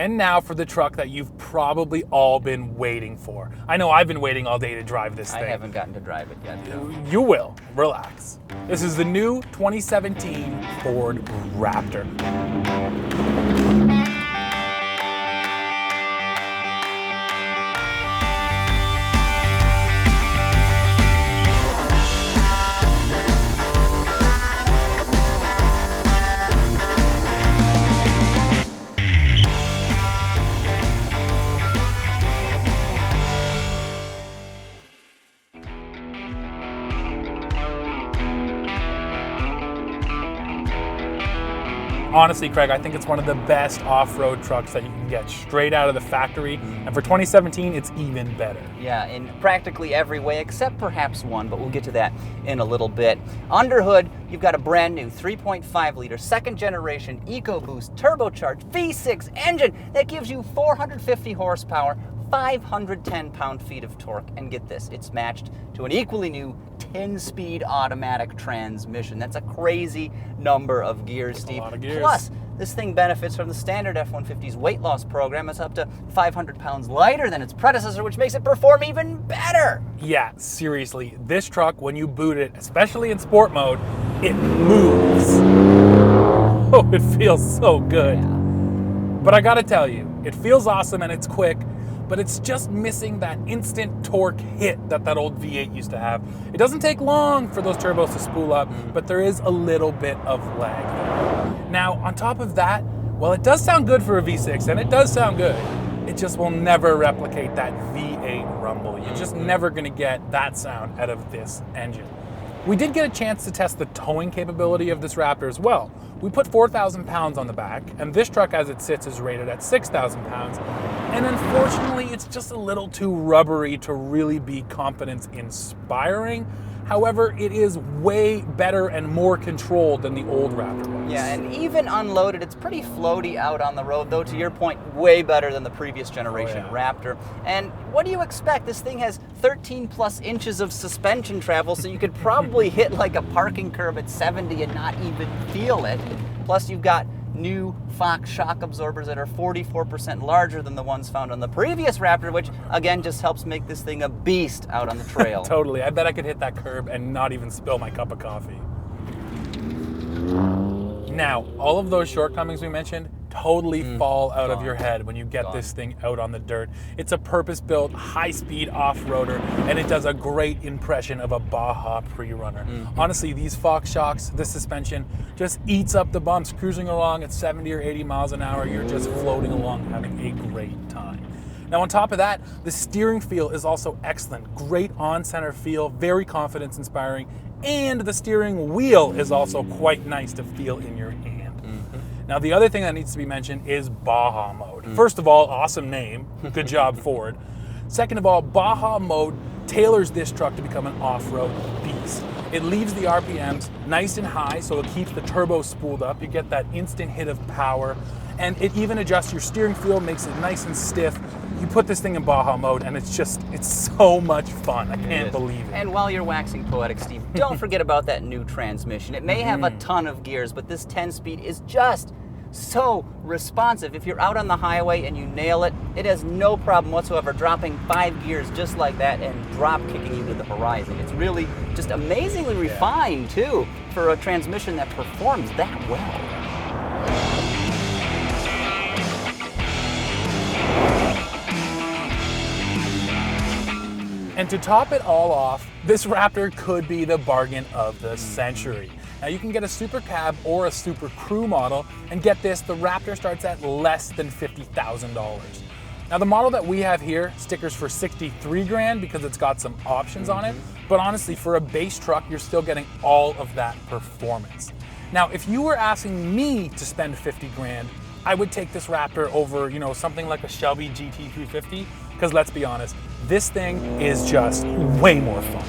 And now for the truck that you've probably all been waiting for. I know I've been waiting all day to drive this thing. I haven't gotten to drive it yet. No. You will. Relax. This is the new 2017 Ford Raptor. Honestly, Craig, I think it's one of the best off-road trucks that you can get straight out of the factory. And for 2017, it's even better. Yeah, in practically every way, except perhaps one, but we'll get to that in a little bit. Under hood, you've got a brand new 3.5-liter, second generation EcoBoost turbocharged V6 engine that gives you 450 horsepower, 510 pound-feet of torque, and get this, it's matched to an equally new 10-speed automatic transmission. That's a crazy number of gears, Steve. A lot of gears. Plus, this thing benefits from the standard F-150's weight loss program. It's up to 500 pounds lighter than its predecessor, which makes it perform even better. Yeah, seriously, this truck, when you boot it, especially in sport mode, it moves. Oh, it feels so good. Yeah. But I gotta tell you, it feels awesome and it's quick, but it's just missing that instant torque hit that old V8 used to have. It doesn't take long for those turbos to spool up, but there is a little bit of lag there. Now, on top of that, well, it does sound good for a V6, and it does sound good. It just will never replicate that V8 rumble. You're just never gonna get that sound out of this engine. We did get a chance to test the towing capability of this Raptor as well. We put 4,000 pounds on the back, and this truck as it sits is rated at 6,000 pounds. And unfortunately, it's just a little too rubbery to really be confidence-inspiring. However, it is way better and more controlled than the old Raptor was. Yeah, and even unloaded, it's pretty floaty out on the road, though, to your point, way better than the previous generation Raptor. And what do you expect? This thing has 13 plus inches of suspension travel, so you could probably hit like a parking curb at 70 and not even feel it. Plus, you've got new Fox shock absorbers that are 44% larger than the ones found on the previous Raptor, which again just helps make this thing a beast out on the trail. Totally. I bet I could hit that curb and not even spill my cup of coffee. Now, all of those shortcomings we mentioned totally fall out of your head when you get this thing out on the dirt. It's a purpose-built, high-speed off-roader, and it does a great impression of a Baja pre-runner. Honestly, these Fox shocks, this suspension, just eats up the bumps. Cruising along at 70 or 80 miles an hour, you're just floating along, having a great time. Now, on top of that, the steering feel is also excellent. Great on-center feel, very confidence-inspiring, and the steering wheel is also quite nice to feel in your hand. Now, the other thing that needs to be mentioned is Baja mode. First of all, awesome name. Good job, Ford. Second of all, Baja mode tailors this truck to become an off-road beast. It leaves the RPMs nice and high, so it keeps the turbo spooled up. You get that instant hit of power, and it even adjusts your steering feel, makes it nice and stiff. You put this thing in Baja mode, and it's so much fun. I can't believe it. And while you're waxing poetic, Steve, don't forget about that new transmission. It may have a ton of gears, but this 10-speed is just so responsive. If you're out on the highway and you nail it, it has no problem whatsoever dropping 5 gears just like that and drop kicking you to the horizon. It's really just amazingly refined too for a transmission that performs that well. And to top it all off, this Raptor could be the bargain of the century. Now, you can get a Super Cab or a Super Crew model, and get this, the Raptor starts at less than $50,000. Now, the model that we have here, stickers for 63 grand because it's got some options on it, but honestly, for a base truck, you're still getting all of that performance. Now, if you were asking me to spend 50 grand, I would take this Raptor over, something like a Shelby GT350, because let's be honest, this thing is just way more fun.